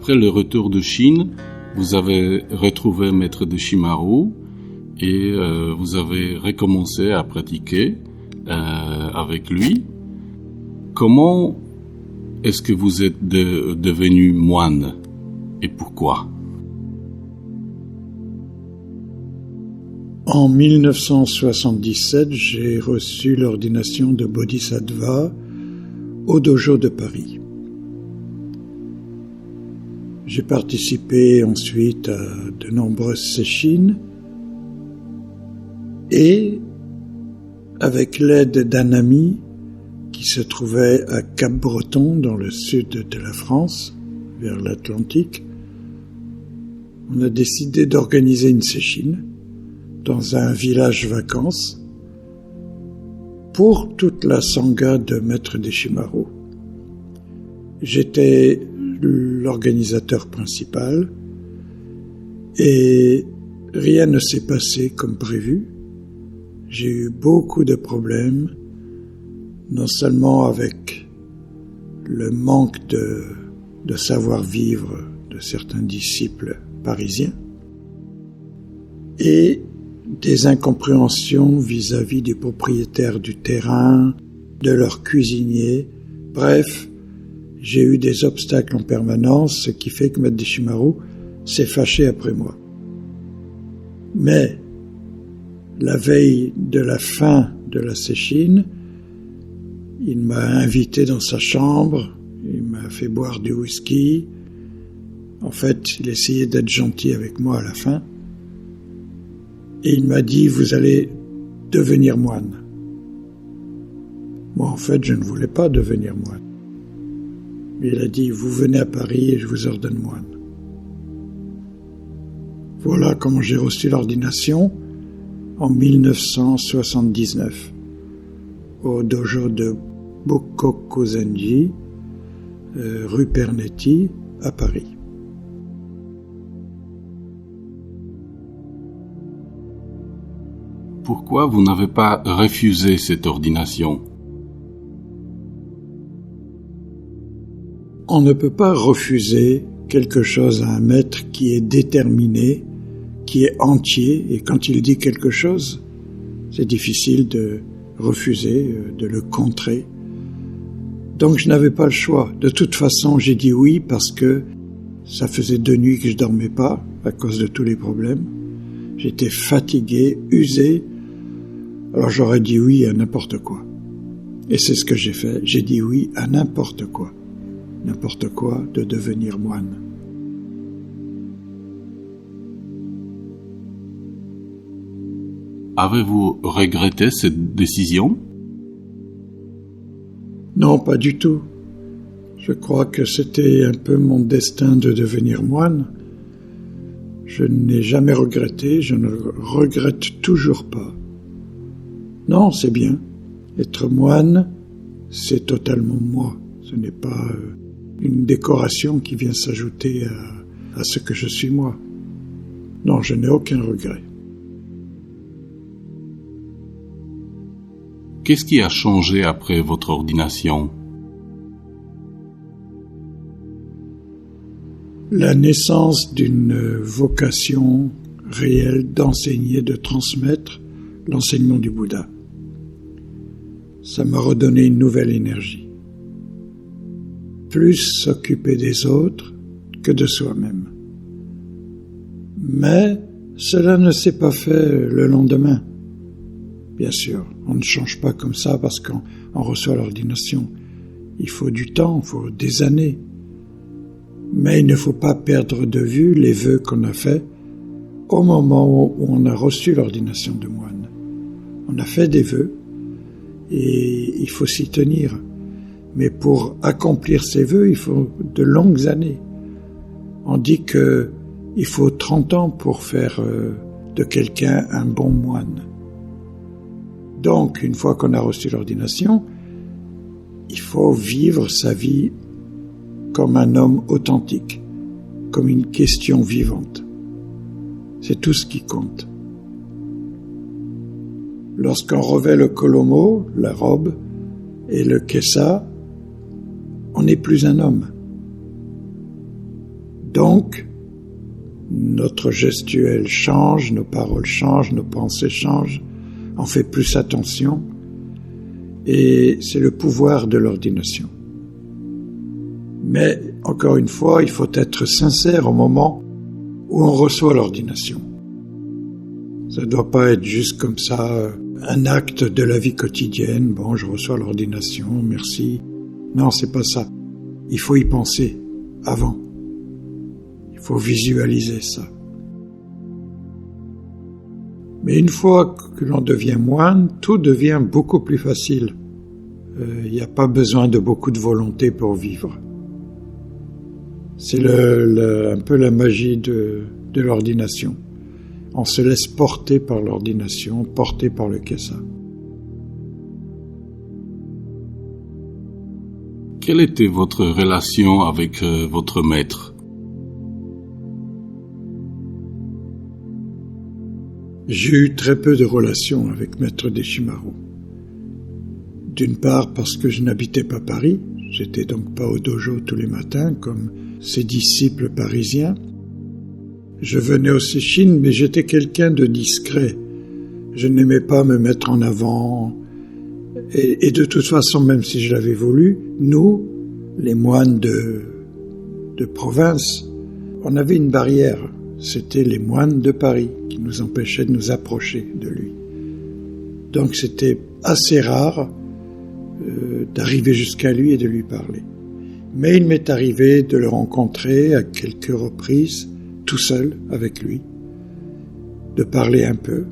après le retour de Chine, vous avez retrouvé Maître Deshimaru et vous avez recommencé à pratiquer avec lui. Comment est-ce que vous êtes devenu moine et pourquoi? En 1977, j'ai reçu l'ordination de Bodhisattva au dojo de Paris. J'ai participé ensuite à de nombreuses sesshin et, avec l'aide d'un ami qui se trouvait à Cap-Breton, dans le sud de la France, vers l'Atlantique, on a décidé d'organiser une sesshin dans un village vacances pour toute la sangha de Maître Deshimaru. J'étais l'organisateur principal et rien ne s'est passé comme prévu. J'ai eu beaucoup de problèmes, non seulement avec le manque de savoir-vivre de certains disciples parisiens et des incompréhensions vis-à-vis des propriétaires du terrain, de leurs cuisiniers. Bref, j'ai eu des obstacles en permanence, ce qui fait que Maître Deshimaru s'est fâché après moi. Mais, la veille de la fin de la sesshin, il m'a invité dans sa chambre, il m'a fait boire du whisky. En fait, il essayait d'être gentil avec moi à la fin. Et il m'a dit, vous allez devenir moine. Moi, en fait, je ne voulais pas devenir moine. Mais il a dit, vous venez à Paris et je vous ordonne moine. Voilà comment j'ai reçu l'ordination en 1979 au dojo de Bokoku-zenji, rue Pernetti, à Paris. Pourquoi vous n'avez pas refusé cette ordination? On ne peut pas refuser quelque chose à un maître qui est déterminé, qui est entier, et quand il dit quelque chose, c'est difficile de refuser, de le contrer. Donc je n'avais pas le choix. De toute façon, j'ai dit oui parce que ça faisait 2 nuits que je dormais pas à cause de tous les problèmes. J'étais fatigué, usé. Alors j'aurais dit oui à n'importe quoi. Et c'est ce que j'ai fait. J'ai dit oui à n'importe quoi. N'importe quoi de devenir moine. Avez-vous regretté cette décision? Non, pas du tout. Je crois que c'était un peu mon destin de devenir moine. Je n'ai jamais regretté, je ne regrette toujours pas. Non, c'est bien. Être moine, c'est totalement moi. Ce n'est pas une décoration qui vient s'ajouter à ce que je suis moi. Non, je n'ai aucun regret. Qu'est-ce qui a changé après votre ordination? La naissance d'une vocation réelle d'enseigner, de transmettre l'enseignement du Bouddha. Ça m'a redonné une nouvelle énergie. Plus s'occuper des autres que de soi-même. Mais cela ne s'est pas fait le lendemain. Bien sûr, on ne change pas comme ça parce qu'on reçoit l'ordination. Il faut du temps, il faut des années. Mais il ne faut pas perdre de vue les vœux qu'on a faits au moment où on a reçu l'ordination de moine. On a fait des vœux et il faut s'y tenir. Mais pour accomplir ces vœux, il faut de longues années. On dit qu'il faut 30 ans pour faire de quelqu'un un bon moine. Donc, une fois qu'on a reçu l'ordination, il faut vivre sa vie comme un homme authentique, comme une question vivante. C'est tout ce qui compte. Lorsqu'on revêt le kolomo, la robe, et le kessa, on n'est plus un homme. Donc, notre gestuelle change, nos paroles changent, nos pensées changent, on fait plus attention, et c'est le pouvoir de l'ordination. Mais, encore une fois, il faut être sincère au moment où on reçoit l'ordination. Ça ne doit pas être juste comme ça, un acte de la vie quotidienne. Bon, je reçois l'ordination, merci. Non, c'est pas ça. Il faut y penser avant. Il faut visualiser ça. Mais une fois que l'on devient moine, tout devient beaucoup plus facile. Il n'y a pas besoin de beaucoup de volonté pour vivre. C'est un peu la magie de l'ordination. On se laisse porter par l'ordination, porter par le Kessa. Quelle était votre relation avec votre maître? J'ai eu très peu de relations avec Maître Deshimaru. D'une part parce que je n'habitais pas Paris, j'étais donc pas au dojo tous les matins comme ses disciples parisiens. Je venais au Sesshin, mais j'étais quelqu'un de discret. Je n'aimais pas me mettre en avant. Et de toute façon, même si je l'avais voulu, nous, les moines de province, on avait une barrière. C'était les moines de Paris qui nous empêchaient de nous approcher de lui. Donc c'était assez rare d'arriver jusqu'à lui et de lui parler. Mais il m'est arrivé de le rencontrer à quelques reprises, tout seul avec lui, de parler un peu.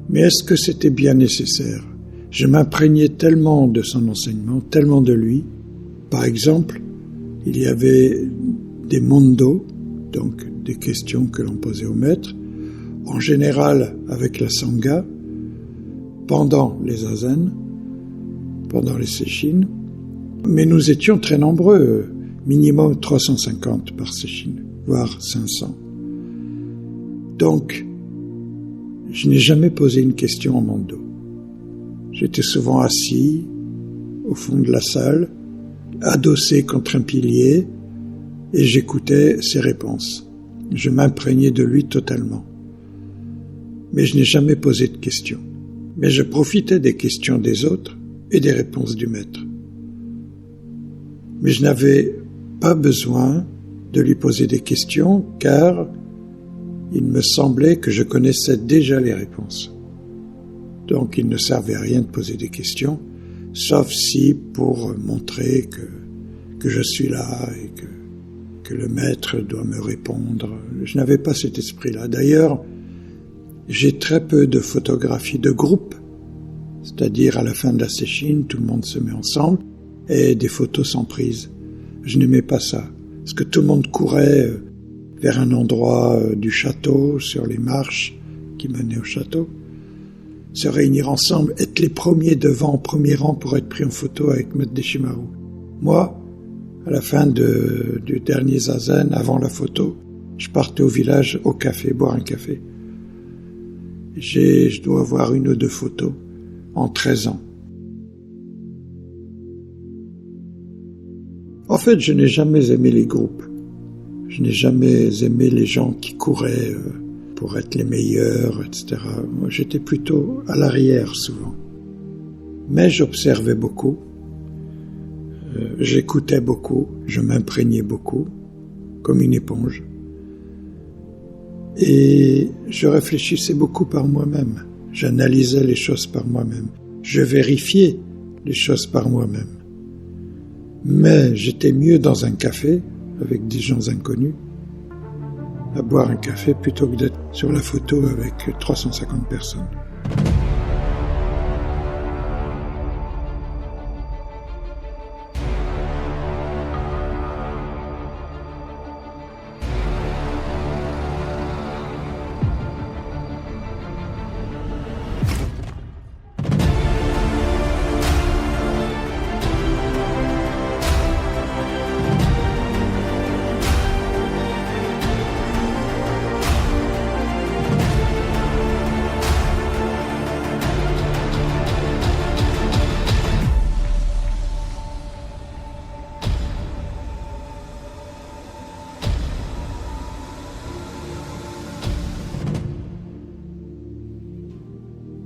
Mais est-ce que c'était bien nécessaire? Je m'imprégnais tellement de son enseignement, tellement de lui. Par exemple, il y avait des mondo, donc des questions que l'on posait au maître, en général avec la sangha, pendant les zazen, pendant les sesshin. Mais nous étions très nombreux, minimum 350 par sesshin, voire 500. Donc, je n'ai jamais posé une question en mondo. J'étais souvent assis au fond de la salle, adossé contre un pilier, et j'écoutais ses réponses. Je m'imprégnais de lui totalement. Mais je n'ai jamais posé de questions. Mais je profitais des questions des autres et des réponses du maître. Mais je n'avais pas besoin de lui poser des questions, car il me semblait que je connaissais déjà les réponses. Donc il ne servait à rien de poser des questions, sauf si pour montrer que je suis là et que le maître doit me répondre. Je n'avais pas cet esprit-là. D'ailleurs, j'ai très peu de photographies de groupe, c'est-à-dire à la fin de la sesshin, tout le monde se met ensemble, et des photos sans prise. Je n'aimais pas ça, parce que tout le monde courait vers un endroit du château, sur les marches qui menaient au château, se réunir ensemble, être les premiers devant, au premier rang pour être pris en photo avec Maître Deshimaru. Moi, à la fin du dernier zazen, avant la photo, je partais au village, au café, boire un café. Je dois avoir 1 ou 2 photos en 13 ans. En fait, je n'ai jamais aimé les groupes. Je n'ai jamais aimé les gens qui couraient pour être les meilleurs, etc. Moi, j'étais plutôt à l'arrière souvent. Mais j'observais beaucoup. J'écoutais beaucoup, je m'imprégnais beaucoup, comme une éponge. Et je réfléchissais beaucoup par moi-même. J'analysais les choses par moi-même. Je vérifiais les choses par moi-même. Mais j'étais mieux dans un café, avec des gens inconnus, à boire un café plutôt que d'être sur la photo avec 350 personnes.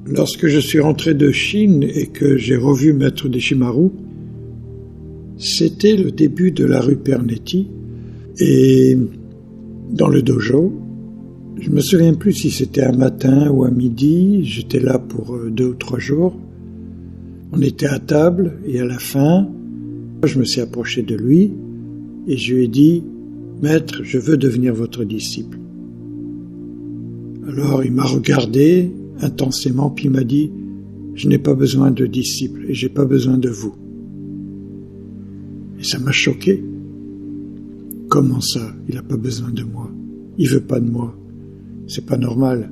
Lorsque je suis rentré de Chine et que j'ai revu Maître Deshimaru, c'était le début de la rue Pernetti, et dans le dojo, je me souviens plus si c'était un matin ou à midi, j'étais là pour 2 ou 3 jours. On était à table et à la fin, je me suis approché de lui et je lui ai dit « Maître, je veux devenir votre disciple ». Alors il m'a regardé intensément puis il m'a dit « Je n'ai pas besoin de disciple et j'ai pas besoin de vous ». Et ça m'a choqué. Comment ça, il n'a pas besoin de moi? Il veut pas de moi. C'est pas normal.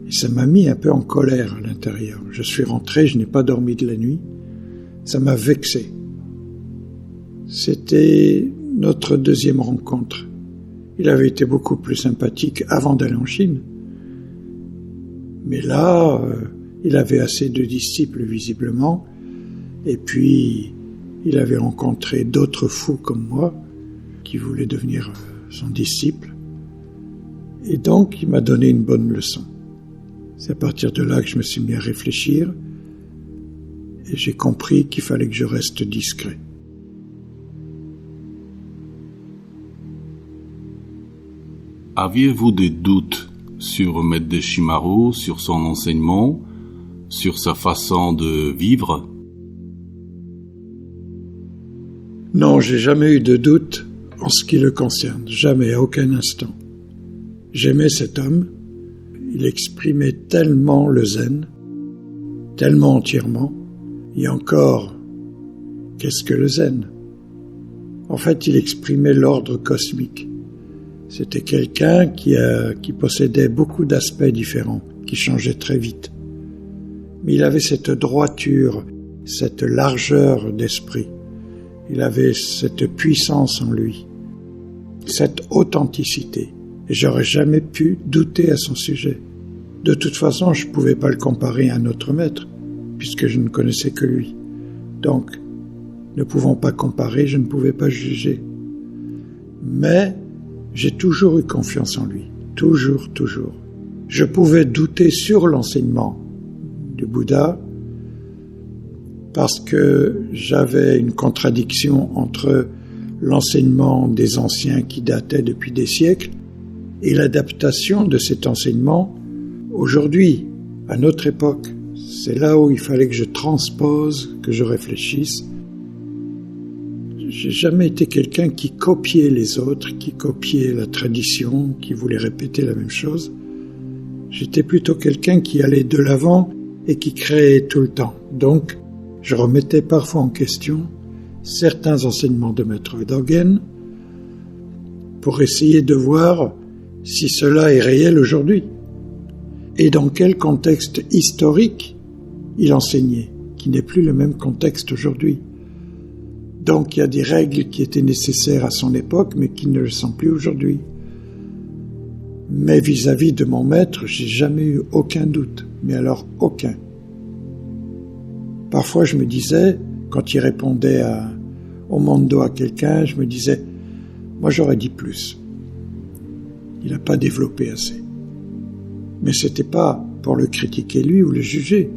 Et ça m'a mis un peu en colère à l'intérieur. Je suis rentré, je n'ai pas dormi de la nuit. Ça m'a vexé. C'était notre 2e rencontre. Il avait été beaucoup plus sympathique avant d'aller en Chine. Mais là, il avait assez de disciples visiblement. Et puis, il avait rencontré d'autres fous comme moi qui voulaient devenir son disciple. Et donc, il m'a donné une bonne leçon. C'est à partir de là que je me suis mis à réfléchir et j'ai compris qu'il fallait que je reste discret. Aviez-vous des doutes sur Maître Deshimaru, sur son enseignement, sur sa façon de vivre? Non, j'ai jamais eu de doute en ce qui le concerne, jamais, à aucun instant. J'aimais cet homme, il exprimait tellement le zen, tellement entièrement, et encore, qu'est-ce que le zen? En fait, il exprimait l'ordre cosmique. C'était quelqu'un qui possédait beaucoup d'aspects différents, qui changeaient très vite. Mais il avait cette droiture, cette largeur d'esprit. Il avait cette puissance en lui, cette authenticité. Et j'aurais jamais pu douter à son sujet. De toute façon, je ne pouvais pas le comparer à un autre maître, puisque je ne connaissais que lui. Donc, ne pouvant pas comparer, je ne pouvais pas juger. Mais j'ai toujours eu confiance en lui. Toujours, toujours. Je pouvais douter sur l'enseignement du Bouddha, parce que j'avais une contradiction entre l'enseignement des anciens qui datait depuis des siècles et l'adaptation de cet enseignement aujourd'hui, à notre époque. C'est là où il fallait que je transpose, que je réfléchisse. J'ai jamais été quelqu'un qui copiait les autres, qui copiait la tradition, qui voulait répéter la même chose. J'étais plutôt quelqu'un qui allait de l'avant et qui créait tout le temps. Donc, je remettais parfois en question certains enseignements de Maître Dogen pour essayer de voir si cela est réel aujourd'hui et dans quel contexte historique il enseignait, qui n'est plus le même contexte aujourd'hui. Donc il y a des règles qui étaient nécessaires à son époque mais qui ne le sont plus aujourd'hui. Mais vis-à-vis de mon maître, j'ai jamais eu aucun doute, mais alors aucun. Parfois je me disais, quand il répondait au mondo à quelqu'un, je me disais, moi j'aurais dit plus. Il n'a pas développé assez. Mais c'était pas pour le critiquer lui ou le juger.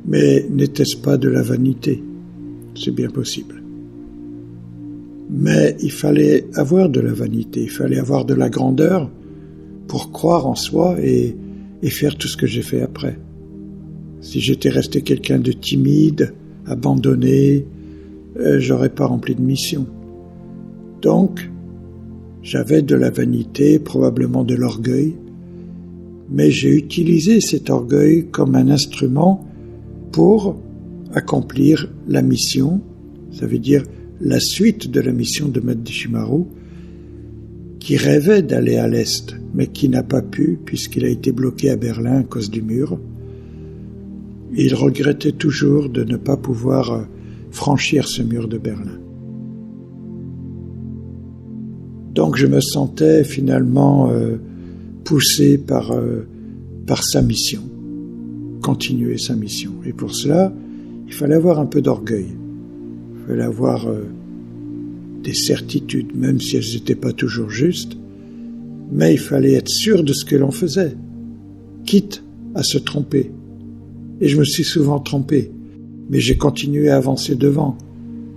Mais n'était-ce pas de la vanité? C'est bien possible. Mais il fallait avoir de la vanité, il fallait avoir de la grandeur pour croire en soi et faire tout ce que j'ai fait après. Si j'étais resté quelqu'un de timide, abandonné, j'aurais pas rempli de mission. Donc, j'avais de la vanité, probablement de l'orgueil, mais j'ai utilisé cet orgueil comme un instrument pour accomplir la mission, ça veut dire la suite de la mission de Maître Deshimaru, qui rêvait d'aller à l'Est, mais qui n'a pas pu, puisqu'il a été bloqué à Berlin à cause du mur. Et il regrettait toujours de ne pas pouvoir franchir ce mur de Berlin. Donc je me sentais finalement poussé par sa mission, continuer sa mission. Et pour cela, il fallait avoir un peu d'orgueil. Il fallait avoir des certitudes, même si elles n'étaient pas toujours justes, Mais il fallait être sûr de ce que l'on faisait, quitte à se tromper. Et je me suis souvent trompé, mais j'ai continué à avancer devant,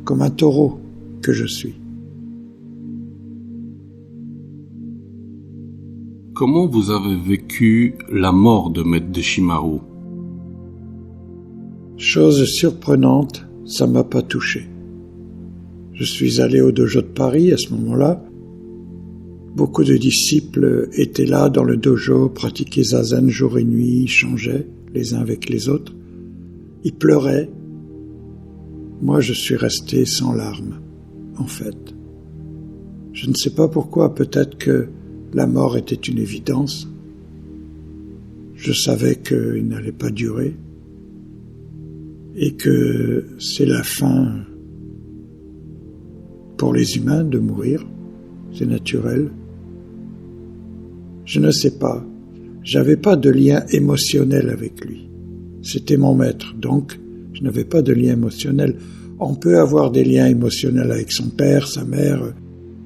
comme un taureau que je suis. Comment vous avez vécu la mort de Maître Deshimaru? Chose surprenante, ça m'a pas touché. Je suis allé au dojo de Paris à ce moment-là. Beaucoup de disciples étaient là dans le dojo, pratiquaient zazen jour et nuit, changeaient les uns avec les autres. Ils pleuraient. Moi, je suis resté sans larmes, en fait. Je ne sais pas pourquoi, peut-être que la mort était une évidence. Je savais qu'il n'allait pas durer et que c'est la fin pour les humains de mourir, c'est naturel. Je ne sais pas, j'avais pas de lien émotionnel avec lui. C'était mon maître, donc je n'avais pas de lien émotionnel. On peut avoir des liens émotionnels avec son père, sa mère,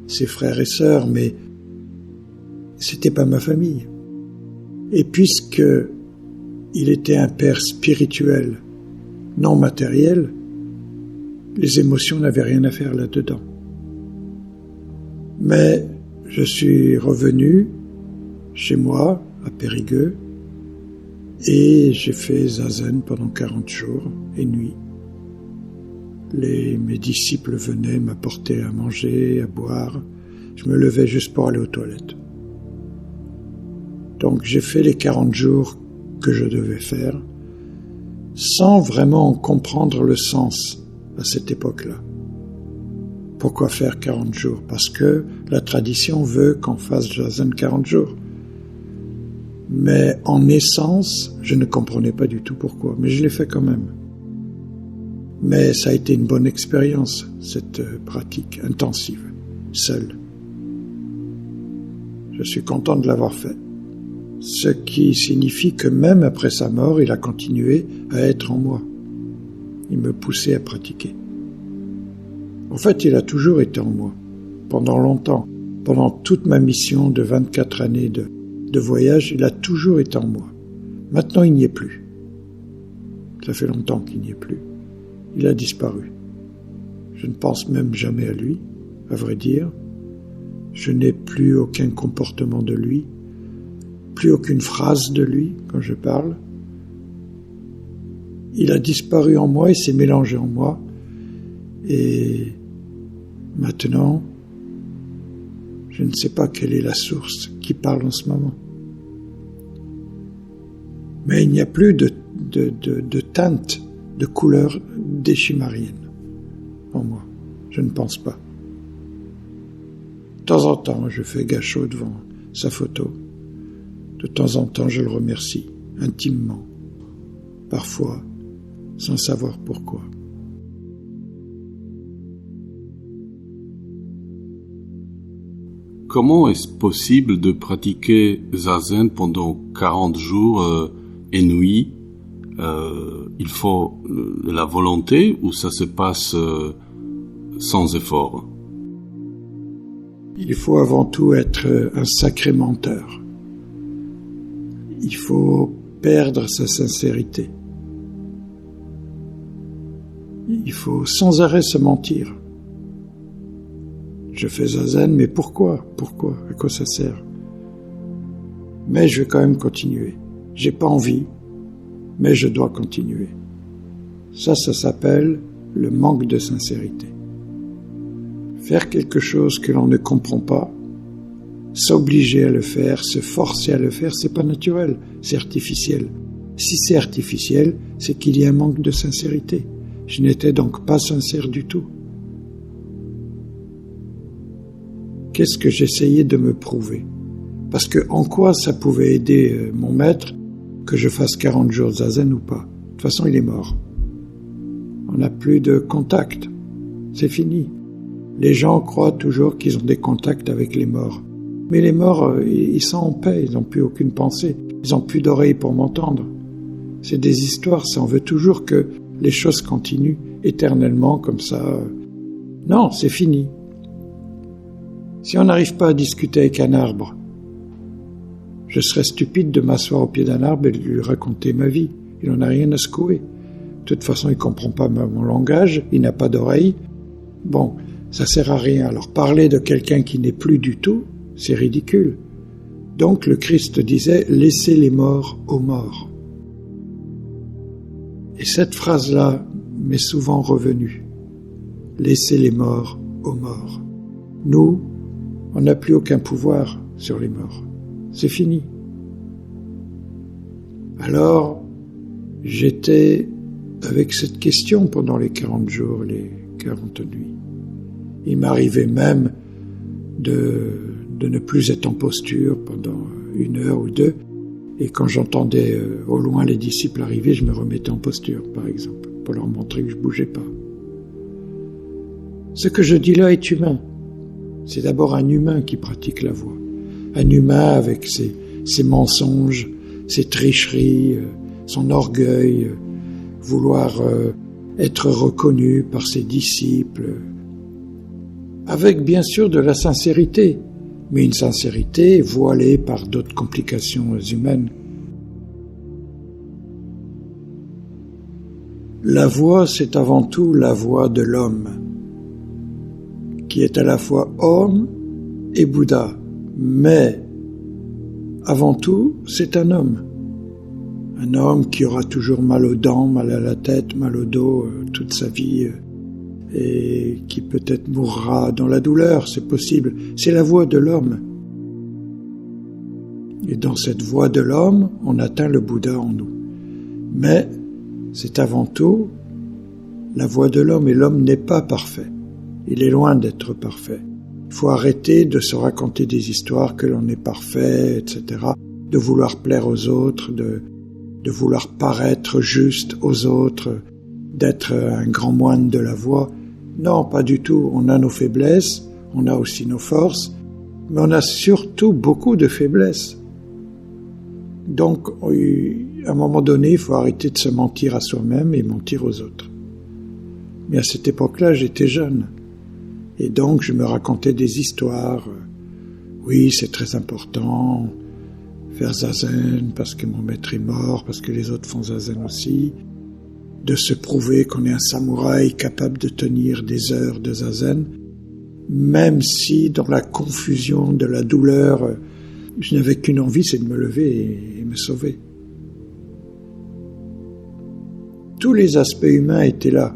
ses frères et sœurs, mais c'était pas ma famille. Et puisque il était un père spirituel, non matériel, les émotions n'avaient rien à faire là-dedans. Mais je suis revenu chez moi, à Périgueux, et j'ai fait zazen pendant 40 jours et nuits. Mes disciples venaient m'apporter à manger, à boire. Je me levais juste pour aller aux toilettes. Donc j'ai fait les 40 jours que je devais faire, sans vraiment comprendre le sens à cette époque-là. Pourquoi faire 40 jours? Parce que la tradition veut qu'on fasse zazen 40 jours. Mais en essence, je ne comprenais pas du tout pourquoi, mais je l'ai fait quand même. Mais ça a été une bonne expérience, cette pratique intensive, seule. Je suis content de l'avoir fait. Ce qui signifie que même après sa mort, il a continué à être en moi. Il me poussait à pratiquer. En fait, il a toujours été en moi, pendant longtemps. Pendant toute ma mission de 24 années de voyage, il a toujours été en moi. Maintenant, il n'y est plus. Ça fait longtemps qu'il n'y est plus. Il a disparu. Je ne pense même jamais à lui, à vrai dire. Je n'ai plus aucun comportement de lui, plus aucune phrase de lui quand je parle. Il a disparu en moi, il s'est mélangé en moi. Et maintenant, je ne sais pas quelle est la source qui parle en ce moment. Mais il n'y a plus de teinte, de couleur déchimarienne en moi. Je ne pense pas. De temps en temps, je fais gâchot devant sa photo. De temps en temps, je le remercie, intimement. Parfois, sans savoir pourquoi. Comment est-ce possible de pratiquer zazen pendant 40 jours et nuits? Il faut de la volonté ou ça se passe sans effort? Il faut avant tout être un sacré menteur. Il faut perdre sa sincérité. Il faut sans arrêt se mentir. Je fais zazen, mais pourquoi? Pourquoi? À quoi ça sert? Mais je vais quand même continuer. J'ai pas envie, mais je dois continuer. Ça s'appelle le manque de sincérité. Faire quelque chose que l'on ne comprend pas, s'obliger à le faire, se forcer à le faire, c'est pas naturel, c'est artificiel. Si c'est artificiel, c'est qu'il y a un manque de sincérité. Je n'étais donc pas sincère du tout. Qu'est-ce que j'essayais de me prouver? Parce que en quoi ça pouvait aider mon maître que je fasse 40 jours de zazen ou pas? De toute façon, il est mort. On n'a plus de contact. C'est fini. Les gens croient toujours qu'ils ont des contacts avec les morts. Mais les morts, ils sont en paix, ils n'ont plus aucune pensée. Ils n'ont plus d'oreilles pour m'entendre. C'est des histoires, ça. On veut toujours que les choses continuent éternellement comme ça. Non, c'est fini. Si on n'arrive pas à discuter avec un arbre, Je serais stupide de m'asseoir au pied d'un arbre et de lui raconter ma vie. Il n'en a rien à secouer. De toute façon, il ne comprend pas mon langage, il n'a pas d'oreille. Bon, ça sert à rien. Alors parler de quelqu'un qui n'est plus du tout, c'est ridicule. Donc le Christ disait « Laissez les morts aux morts ». Et cette phrase-là m'est souvent revenue. « Laissez les morts aux morts ». Nous, on n'a plus aucun pouvoir sur les morts. C'est fini. Alors, j'étais avec cette question pendant les 40 jours, les 40 nuits. Il m'arrivait même de ne plus être en posture pendant 1 heure ou 2, et quand j'entendais au loin les disciples arriver, je me remettais en posture, par exemple, pour leur montrer que je ne bougeais pas. Ce que je dis là est humain. C'est d'abord un humain qui pratique la voie. Un humain avec ses mensonges, ses tricheries, son orgueil, vouloir être reconnu par ses disciples, avec bien sûr de la sincérité, mais une sincérité voilée par d'autres complications humaines. La voie, c'est avant tout la voie de l'homme, qui est à la fois homme et Bouddha, mais avant tout, c'est un homme. Un homme qui aura toujours mal aux dents, mal à la tête, mal au dos toute sa vie et qui peut-être mourra dans la douleur, c'est possible. C'est la voie de l'homme. Et dans cette voie de l'homme, on atteint le Bouddha en nous. Mais c'est avant tout la voie de l'homme et l'homme n'est pas parfait. Il est loin d'être parfait. Il faut arrêter de se raconter des histoires que l'on est parfait, etc. De vouloir plaire aux autres, de vouloir paraître juste aux autres, d'être un grand moine de la voie. Non, pas du tout. On a nos faiblesses, on a aussi nos forces, mais on a surtout beaucoup de faiblesses. Donc, à un moment donné, il faut arrêter de se mentir à soi-même et mentir aux autres. Mais à cette époque-là, j'étais jeune. Et donc, je me racontais des histoires. Oui, c'est très important. Faire zazen parce que mon maître est mort, parce que les autres font zazen aussi, de se prouver qu'on est un samouraï capable de tenir des heures de zazen, même si dans la confusion de la douleur, je n'avais qu'une envie, c'est de me lever et me sauver. Tous les aspects humains étaient là,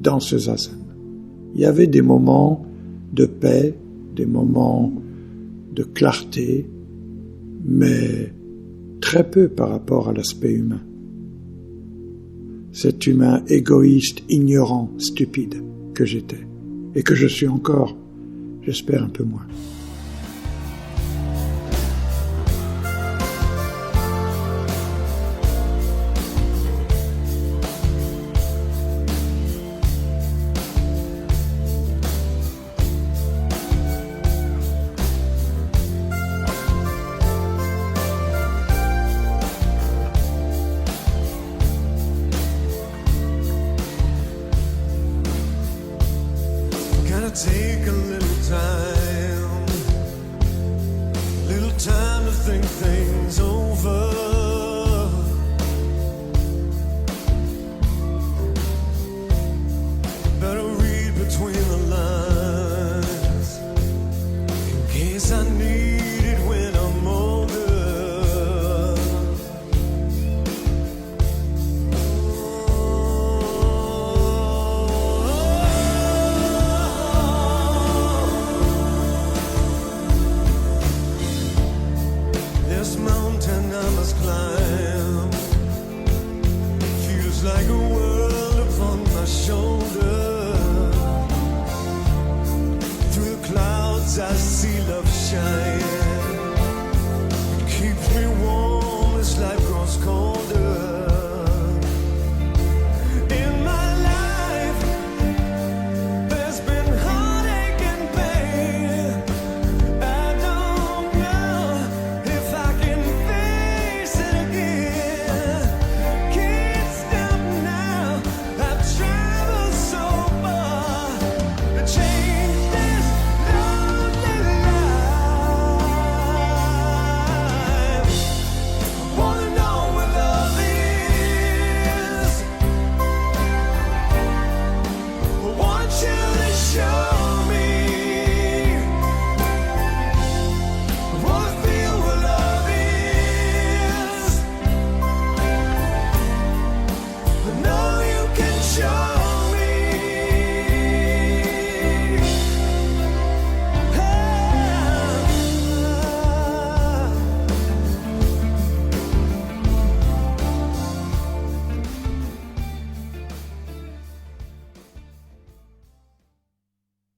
dans ce zazen. Il y avait des moments de paix, des moments de clarté, mais très peu par rapport à l'aspect humain. Cet humain égoïste, ignorant, stupide que j'étais, et que je suis encore, j'espère un peu moins. Take a little time to think things over. Better read between the lines in case I need